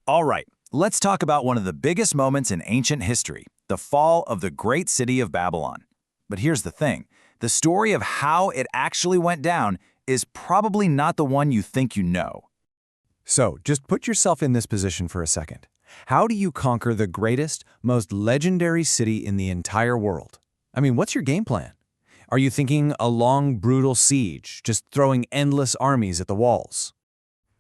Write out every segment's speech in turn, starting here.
All right, let's talk about one of the biggest moments in ancient history, the fall of the great city of Babylon. But here's the thing, the story of how it actually went down is probably not the one you think you know. So, just put yourself in this position for a second. How do you conquer the greatest, most legendary city in the entire world? I mean, what's your game plan? Are you thinking a long, brutal siege, just throwing endless armies at the walls?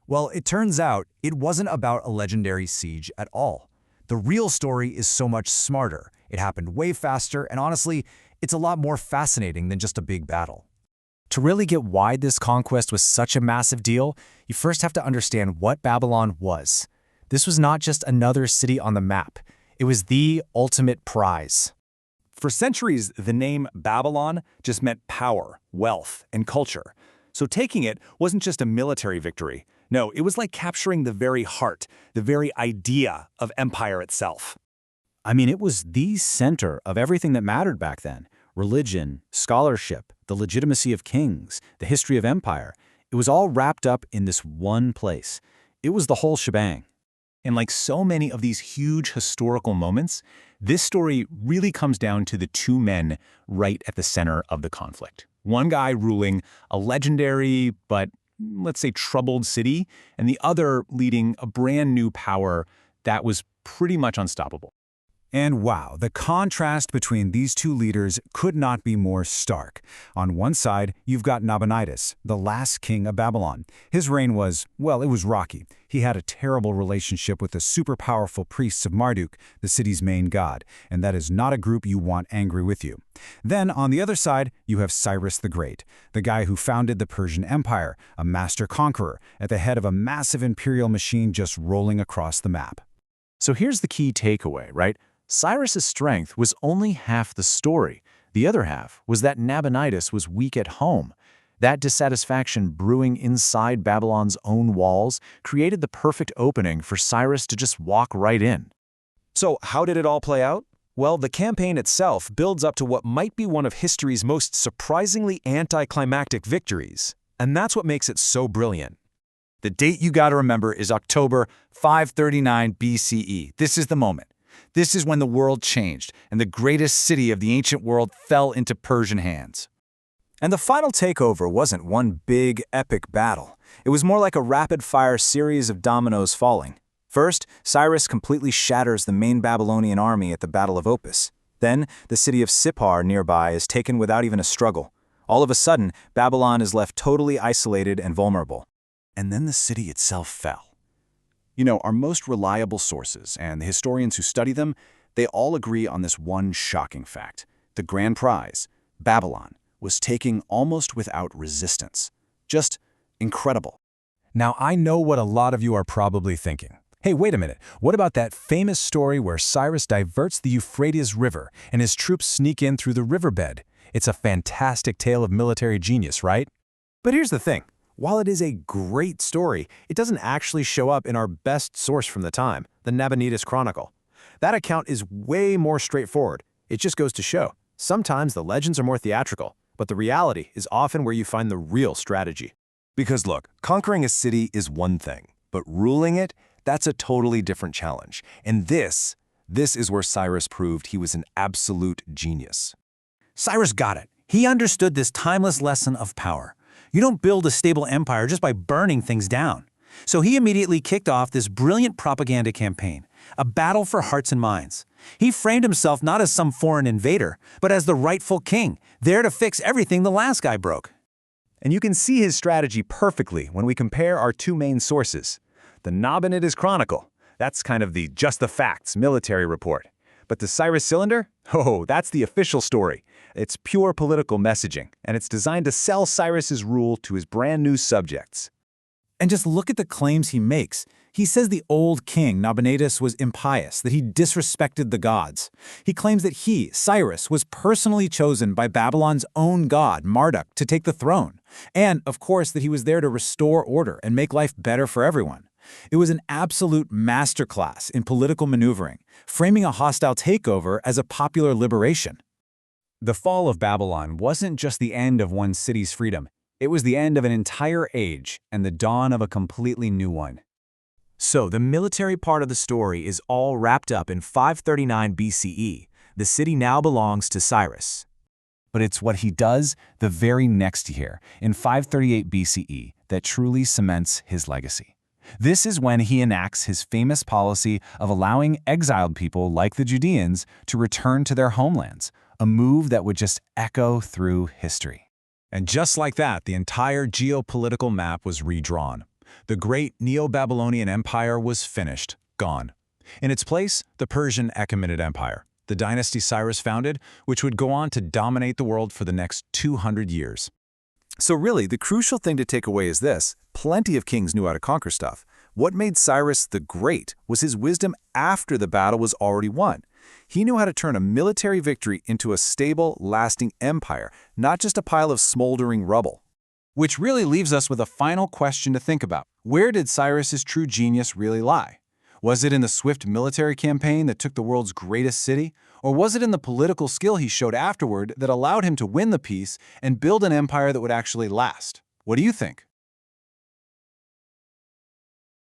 Well, it turns out it wasn't about a legendary siege at all. The real story is so much smarter. It happened way faster, and honestly, it's a lot more fascinating than just a big battle. To really get why this conquest was such a massive deal, you first have to understand what Babylon was. This was not just another city on the map. It was the ultimate prize. For centuries, the name Babylon just meant power, wealth, and culture. So taking it wasn't just a military victory. No, it was like capturing the very heart, the very idea of empire itself. I mean, it was the center of everything that mattered back then. Religion, scholarship, the legitimacy of kings, the history of empire. It was all wrapped up in this one place. It was the whole shebang. And like so many of these huge historical moments, this story really comes down to the two men right at the center of the conflict. One guy ruling a legendary, but let's say troubled city, and the other leading a brand new power that was pretty much unstoppable. And wow, the contrast between these two leaders could not be more stark. On one side, you've got Nabonidus, the last king of Babylon. His reign was, well, it was rocky. He had a terrible relationship with the super-powerful priests of Marduk, the city's main god, and that is not a group you want angry with you. Then, on the other side, you have Cyrus the Great, the guy who founded the Persian Empire, a master conqueror, at the head of a massive imperial machine just rolling across the map. So here's the key takeaway, right? Cyrus's strength was only half the story. The other half was that Nabonidus was weak at home. That dissatisfaction brewing inside Babylon's own walls created the perfect opening for Cyrus to just walk right in. So how did it all play out? Well, the campaign itself builds up to what might be one of history's most surprisingly anticlimactic victories. And that's what makes it so brilliant. The date you gotta remember is October 539 BCE. This is the moment. This is when the world changed, and the greatest city of the ancient world fell into Persian hands. And the final takeover wasn't one big, epic battle. It was more like a rapid-fire series of dominoes falling. First, Cyrus completely shatters the main Babylonian army at the Battle of Opis. Then, the city of Sippar nearby is taken without even a struggle. All of a sudden, Babylon is left totally isolated and vulnerable. And then the city itself fell. You know, our most reliable sources and the historians who study them, they all agree on this one shocking fact. The grand prize, Babylon, was taken almost without resistance. Just incredible. Now, I know what a lot of you are probably thinking. Hey, wait a minute, what about that famous story where Cyrus diverts the Euphrates River and his troops sneak in through the riverbed? It's a fantastic tale of military genius, right? But here's the thing. While it is a great story, it doesn't actually show up in our best source from the time, the Nabonidus Chronicle. That account is way more straightforward. It just goes to show. Sometimes the legends are more theatrical, but the reality is often where you find the real strategy. Because look, conquering a city is one thing, but ruling it, that's a totally different challenge. And this is where Cyrus proved he was an absolute genius. Cyrus got it. He understood this timeless lesson of power. You don't build a stable empire just by burning things down. So he immediately kicked off this brilliant propaganda campaign, a battle for hearts and minds. He framed himself not as some foreign invader, but as the rightful king, there to fix everything the last guy broke. And you can see his strategy perfectly when we compare our two main sources. The Nabonidus Chronicle, that's kind of the just the facts military report. But the Cyrus Cylinder? Oh, that's the official story. It's pure political messaging, and it's designed to sell Cyrus's rule to his brand new subjects. And just look at the claims he makes. He says the old king, Nabonidus, was impious, that he disrespected the gods. He claims that he, Cyrus, was personally chosen by Babylon's own god, Marduk, to take the throne. And, of course, that he was there to restore order and make life better for everyone. It was an absolute masterclass in political maneuvering, framing a hostile takeover as a popular liberation. The fall of Babylon wasn't just the end of one city's freedom. It was the end of an entire age and the dawn of a completely new one. So the military part of the story is all wrapped up in 539 BCE. The city now belongs to Cyrus. But it's what he does the very next year, in 538 BCE, that truly cements his legacy. This is when he enacts his famous policy of allowing exiled people like the Judeans to return to their homelands, a move that would just echo through history. And just like that, the entire geopolitical map was redrawn. The great Neo-Babylonian Empire was finished, gone. In its place, the Persian Achaemenid Empire, the dynasty Cyrus founded, which would go on to dominate the world for the next 200 years. So really, the crucial thing to take away is this: plenty of kings knew how to conquer stuff. What made Cyrus the Great was his wisdom after the battle was already won. He knew how to turn a military victory into a stable, lasting empire, not just a pile of smoldering rubble. Which really leaves us with a final question to think about. Where did Cyrus's true genius really lie? Was it in the swift military campaign that took the world's greatest city? Or was it in the political skill he showed afterward that allowed him to win the peace and build an empire that would actually last? What do you think?